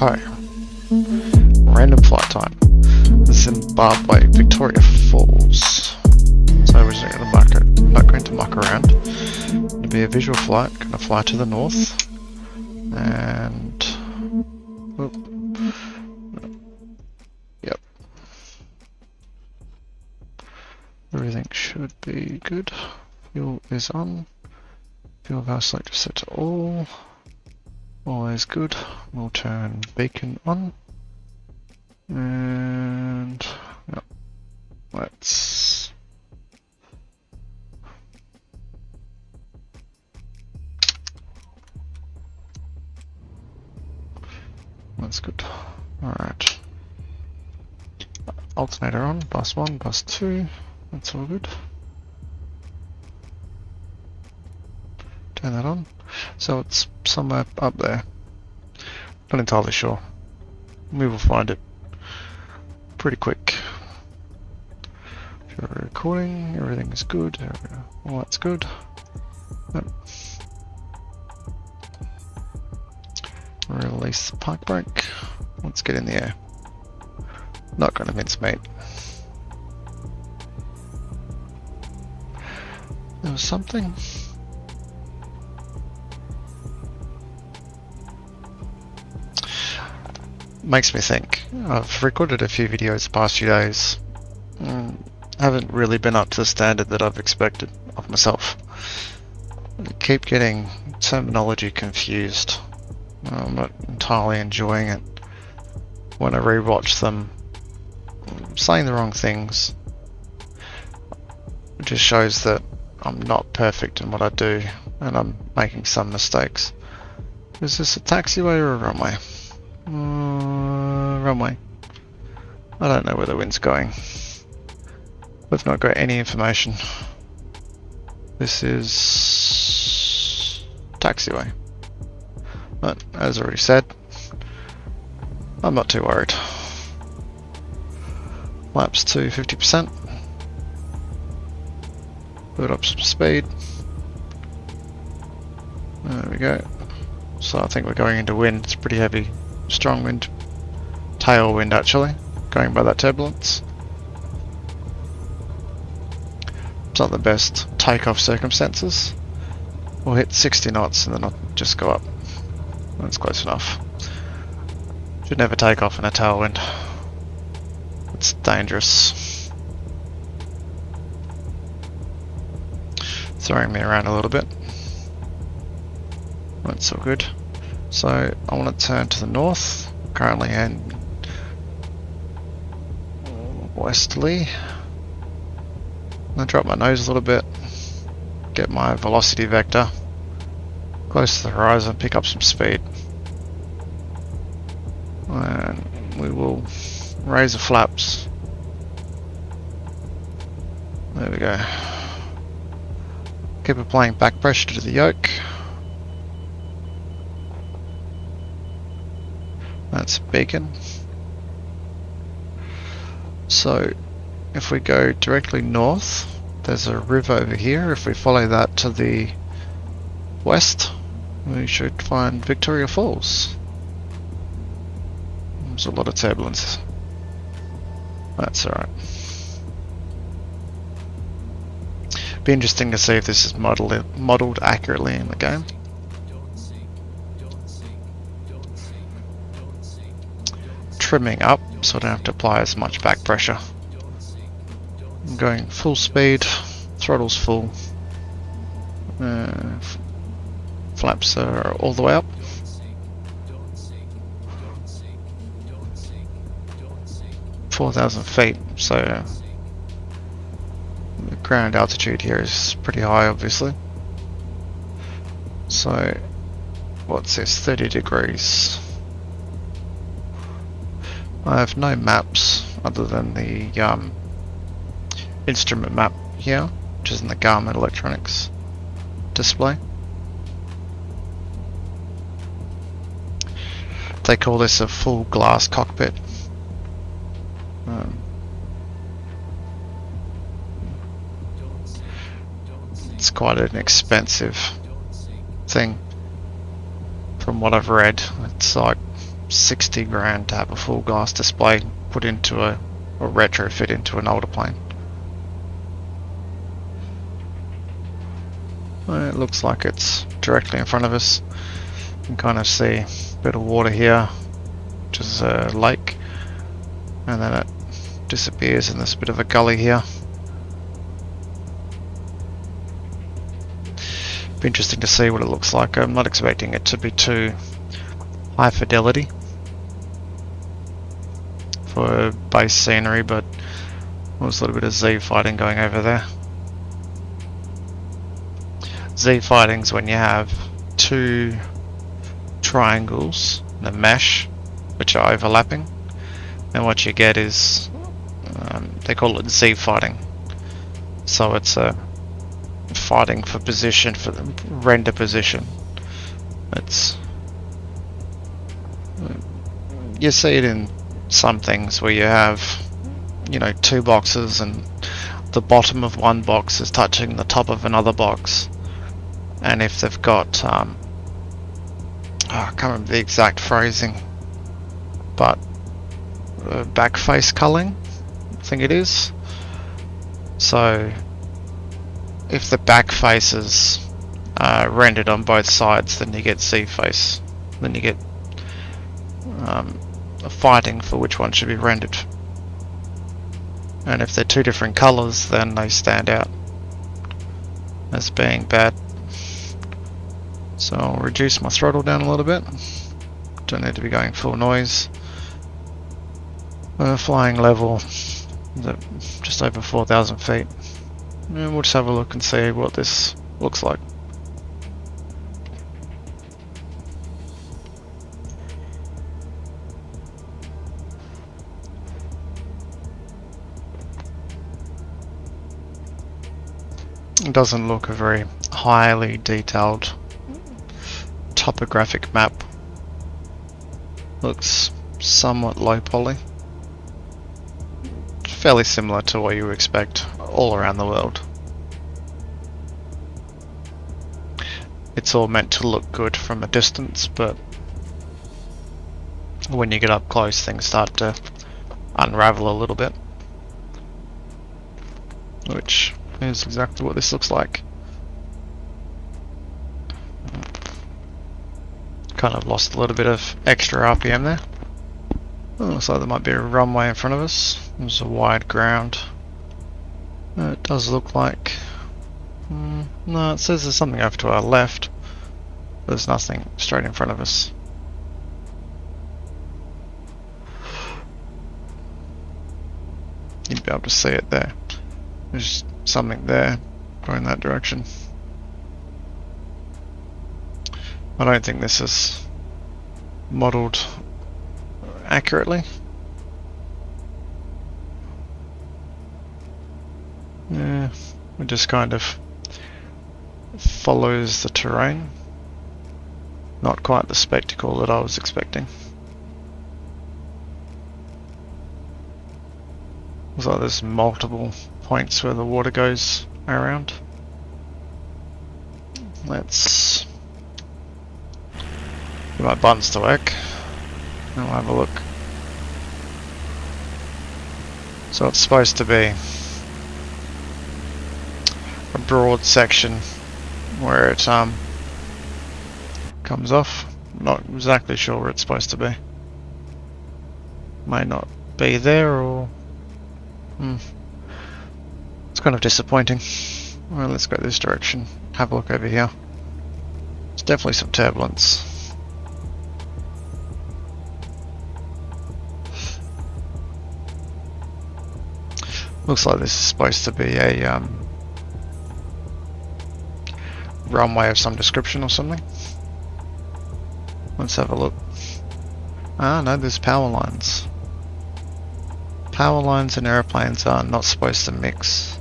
Okay. Random flight time. Zimbabwe, Victoria Falls. So we're just not going to muck around. It'll be a visual flight. Going to fly to the north. And... Oop. Yep. Everything should be good. Fuel is on. Fuel power selector set to all. Always good. We'll turn beacon on. And yep. That's good. Alright. Alternator on, bus 1, bus 2. That's all good. Turn that on. So it's somewhere up there. Not entirely sure. We will find it pretty quick. If you're recording, everything is good. All that's good. Yep. Release the park brake. Let's get in the air. Not going to mince meat. There was something. Makes me think. I've recorded a few videos the past few days. Haven't really been up to the standard that I've expected of myself. I keep getting terminology confused. I'm not entirely enjoying it. When I rewatch them, I'm saying the wrong things. It just shows that I'm not perfect in what I do and I'm making some mistakes. Is this a taxiway or a runway? Runway. I don't know where the wind's going. We've not got any information. This is taxiway. But as already said, I'm not too worried. Laps to 50%. Build up some speed. There we go. So I think we're going into wind. It's pretty heavy. Strong wind. Tailwind actually. Going by that turbulence. It's not the best takeoff circumstances. We'll hit 60 knots and then I'll just go up. That's close enough. Should never take off in a tailwind. It's dangerous. Throwing me around a little bit. That's all good. So I want to turn to the north. Currently heading westerly. I'm going to drop my nose a little bit. Get my velocity vector close to the horizon, pick up some speed. And we will raise the flaps. There we go. Keep applying back pressure to the yoke. That's beacon. So if we go directly north, there's a river over here. If we follow that to the west, we should find Victoria Falls. There's a lot of turbulence. That's alright. Be interesting to see if this is modeled accurately in the game. Trimming up so I don't have to apply as much back pressure. I'm going full speed, throttle's full. Flaps are all the way up. (4,000 feet), so the ground altitude here is pretty high obviously. So what's this, 30 degrees. I have no maps other than the instrument map here, which is in the Garmin electronics display. They call this a full glass cockpit. It's quite an expensive thing from what I've read. It's like 60 grand to have a full glass display put into a, or retrofit into an older plane. It looks like it's directly in front of us. You can kind of see a bit of water here, which is a lake, and then it disappears and there's a bit of a gully here. Be interesting to see what it looks like. I'm not expecting it to be too high fidelity for base scenery, but there's a little bit of Z fighting going over there. Z fighting's when you have two triangles that mesh, which are overlapping, and what you get is they call it Z fighting. So it's a fighting for position, for the render position. It's, you see it in some things where you have, you know, two boxes and the bottom of one box is touching the top of another box, and if they've got I can't remember the exact phrasing, but back face culling, I think it is. So if the back face is rendered on both sides, then you get Z face. Then you get fighting for which one should be rendered. And if they're two different colors, then they stand out as being bad. So I'll reduce my throttle down a little bit. Don't need to be going full noise. Flying level just over 4,000 feet. And we'll just have a look and see what this looks like. It doesn't look a very highly detailed topographic map. Looks somewhat low poly. Fairly similar to what you would expect all around the world. It's all meant to look good from a distance, but when you get up close, things start to unravel a little bit, which is exactly what this looks like. Kind of lost a little bit of extra RPM there. Looks like there might be a runway in front of us. There's a wide ground. It does look like... no, it says there's something over to our left. There's nothing straight in front of us. You'd be able to see it there. There's something there going that direction. I don't think this is modelled accurately. Yeah, it just kind of follows the terrain. Not quite the spectacle that I was expecting. Looks like there's multiple points where the water goes around. Let's get my buttons to work and we'll have a look. So it's supposed to be a broad section where it comes off. Not exactly sure where it's supposed to be. May not be there, or it's kind of disappointing. Well, let's go this direction. Have a look over here. There's definitely some turbulence. Looks like this is supposed to be a runway of some description or something. Let's have a look. Ah, no, there's power lines. Power lines and airplanes are not supposed to mix.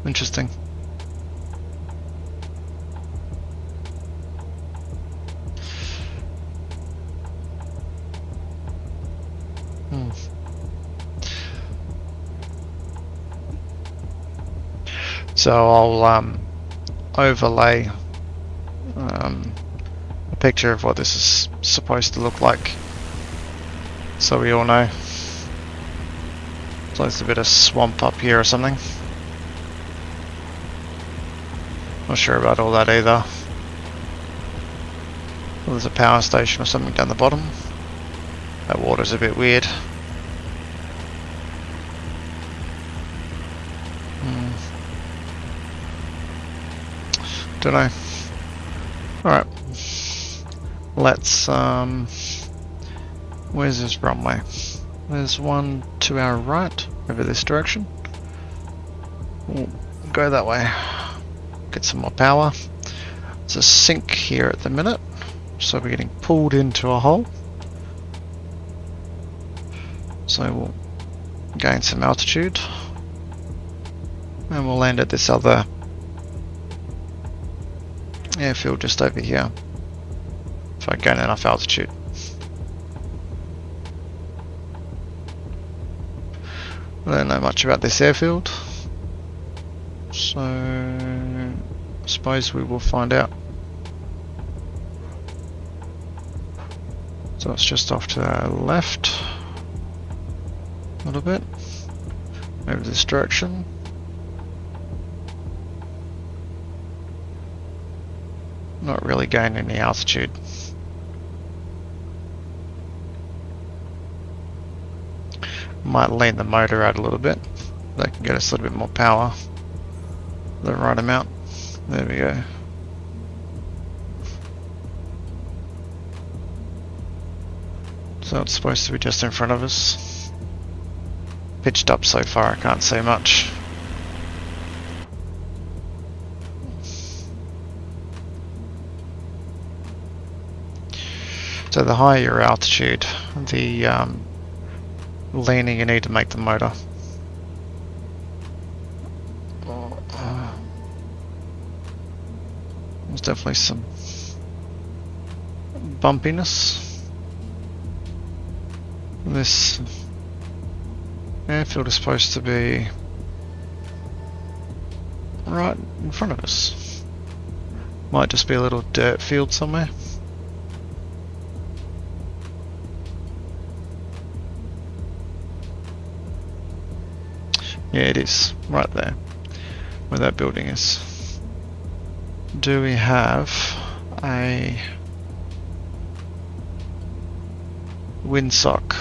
Interesting. So I'll overlay a picture of what this is supposed to look like, so we all know. So there's a bit of swamp up here or something. Not sure about all that either. Well, there's a power station or something down the bottom. That water's a bit weird. Don't know. Alright. Let's where's this runway? There's one to our right, over this direction. We'll go that way. Get some more power. There's a sink here at the minute, so we're getting pulled into a hole. So we'll gain some altitude. And we'll land at this other airfield just over here. If I gain enough altitude. I don't know much about this airfield, so I suppose we will find out. So it's just off to our left a little bit, over this direction. Not really gaining any altitude. Might lean the motor out a little bit. That can get us a little bit more power. The right amount. There we go. So it's supposed to be just in front of us. Pitched up so far I can't see much. So the higher your altitude, the leaner you need to make the motor. There's definitely some bumpiness. This airfield is supposed to be right in front of us. Might just be a little dirt field somewhere. Yeah, it is, right there, where that building is. Do we have a windsock?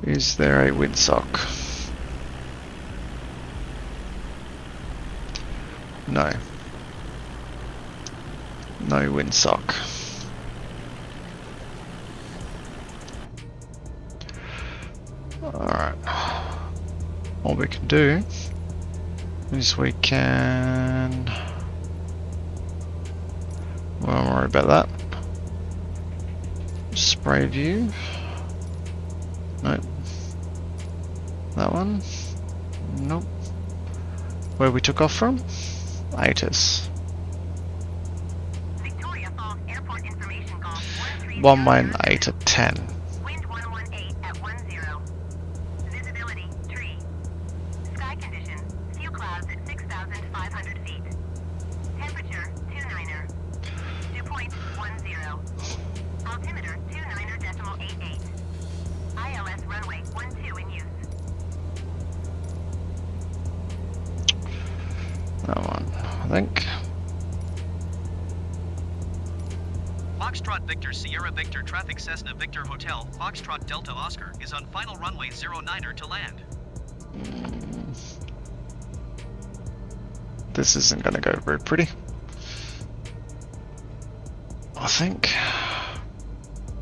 Is there a windsock? No. No windsock. Alright. What we can do is we can... Well, don't worry about that. Spray view. Nope. That one. Nope. Where we took off from? ATIS. 118 at 10. Wind 118 at 10. Visibility, tree. Sky condition, few clouds at 6,500 feet. Temperature, 29er. Dew point, 10. Altimeter, 29er.88. ILS runway 12 in use. That one, I think. Foxtrot Victor Sierra Victor Traffic Cessna Victor Hotel, Foxtrot Delta Oscar is on final runway 09er to land. This isn't going to go very pretty, I think.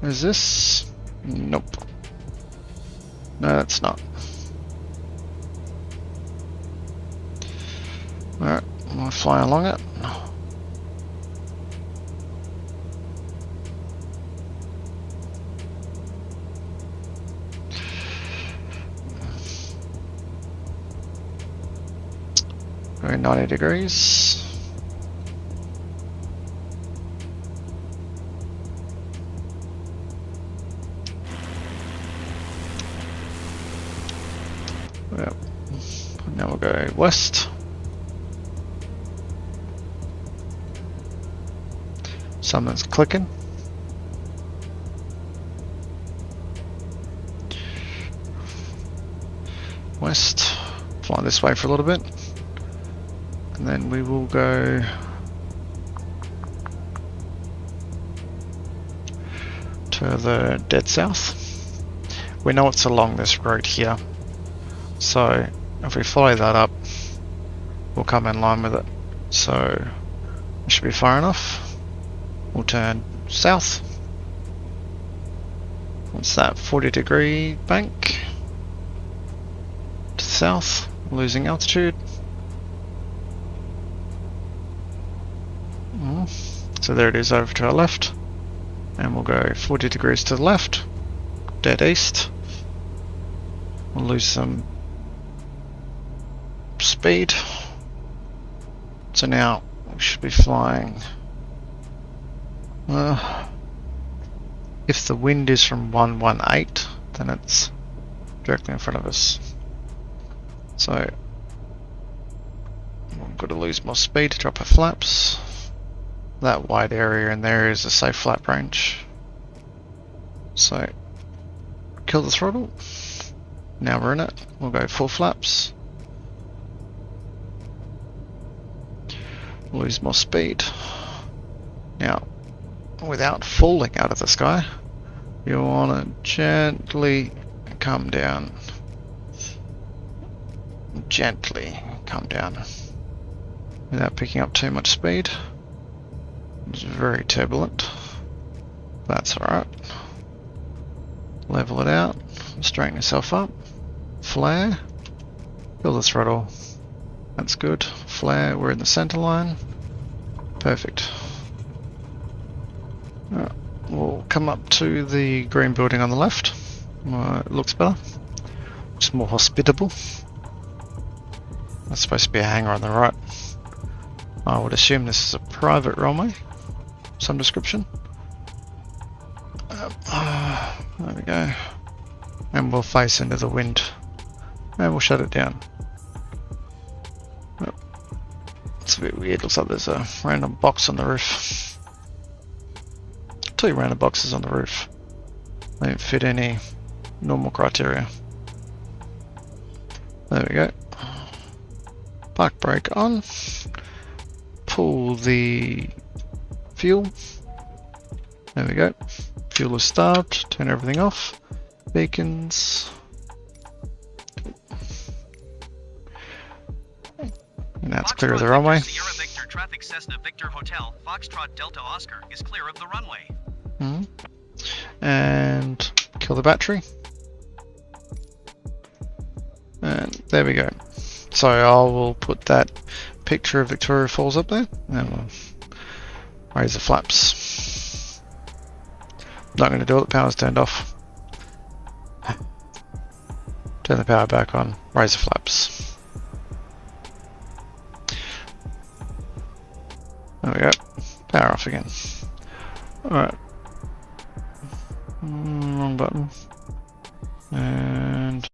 Is this? Nope. No, that's not. Alright, we'll fly along it. Going 90 degrees. Now we'll go west. Something's clicking. West. Fly this way for a little bit. And then we will go to the dead south. We know it's along this road here. So if we follow that up, we'll come in line with it. So it should be far enough. We'll turn south. What's that? 40-degree bank to the south, losing altitude. So there it is over to our left, and we'll go 40 degrees to the left, dead east. We'll lose some speed. So now we should be flying. If the wind is from 118, then it's directly in front of us. So we've got to lose more speed to drop our flaps. That wide area in there is a safe flap range. So kill the throttle. Now we're in it. We'll go full flaps. Lose more speed. Now, without falling out of the sky, you want to gently come down. Gently come down. Without picking up too much speed. It's very turbulent. That's alright. Level it out. Straighten yourself up. Flare. Fill the throttle. That's good. Flare. We're in the center line. Perfect. We'll come up to the green building on the left. It looks better. It's more hospitable. That's supposed to be a hangar on the right. I would assume this is a private runway. Some description. There we go. And we'll face into the wind. And we'll shut it down. It's a bit weird. Looks like there's a random box on the roof. 2 random boxes on the roof. They don't fit any normal criteria. There we go. Park brake on. Pull the fuel. There we go. Fuel is starved. Turn everything off. Beacons. And that's clear of the runway. Sierra Victor Traffic Cessna Victor Hotel, Foxtrot Delta Oscar is clear of the runway. And kill the battery. And there we go. So I will put that picture of Victoria Falls up there, and we'll raise the flaps. Not going to do it, the power's turned off. Turn the power back on, raise the flaps. There we go. Power off again. Alright. Wrong button.